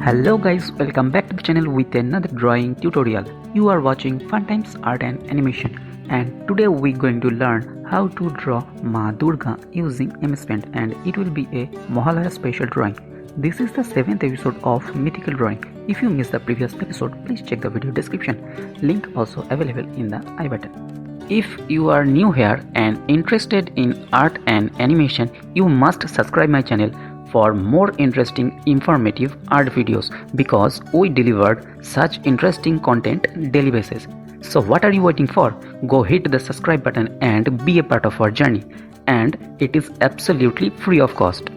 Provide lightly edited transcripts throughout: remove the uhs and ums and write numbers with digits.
Hello guys, welcome back to the channel with another drawing tutorial. You are watching Fun Times Art and Animation, and today we're going to learn how to draw Maa Durga using MS Paint, and it will be a Mahalaya special drawing. This is the 7th episode of Mythical Drawing. If you missed the previous episode, please check the video description. Link also available in the I button. If you are new here and interested in art and animation, you must subscribe my channel for more interesting informative art videos because we delivered such interesting content daily basis. So what are you waiting for? Go hit the subscribe button and be a part of our journey, and it is absolutely free of cost.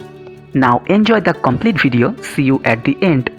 Now enjoy the complete video. See you at the end.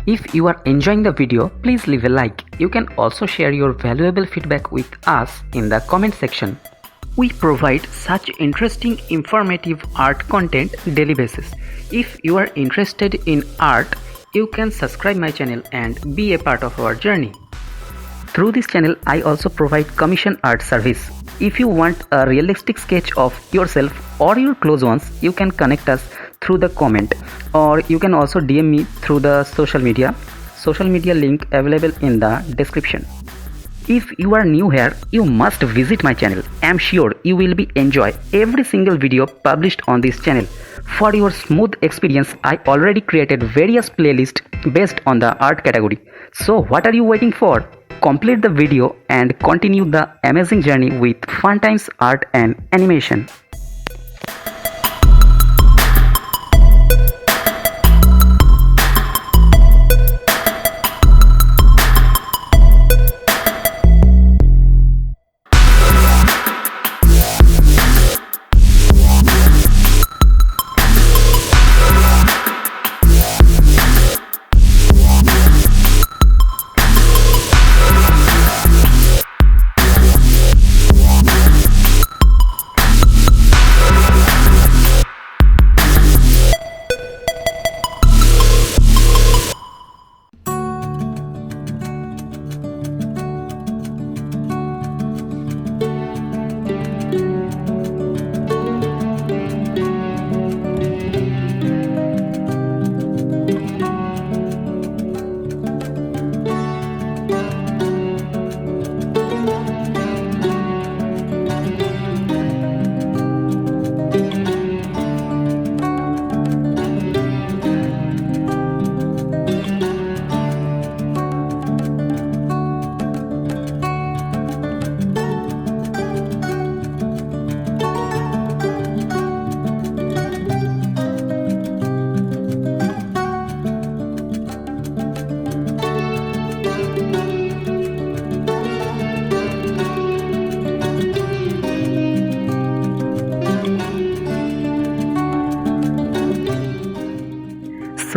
If you are enjoying the video, please leave a like. You can also share your valuable feedback with us in the comment section. We provide such interesting informative art content daily basis. If you are interested in art, you can subscribe my channel and be a part of our journey. Through this channel, I also provide commission art service. If you want a realistic sketch of yourself or your close ones, you can connect us through the comment, or you can also DM me through the social media link available in the description. If you are new here, you must visit my channel. I am sure you will be enjoy every single video published on this channel. For your smooth experience, I already created various playlists based on the art category. So what are you waiting for? Complete the video and continue the amazing journey with Fun Times Art and Animation.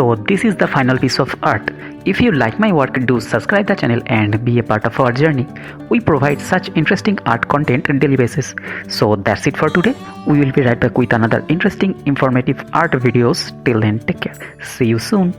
So this is the final piece of art. If you like my work, do subscribe the channel and be a part of our journey. We provide such interesting art content on daily basis. So that's it for today. We will be right back with another interesting, informative art videos. Till then, take care. See you soon.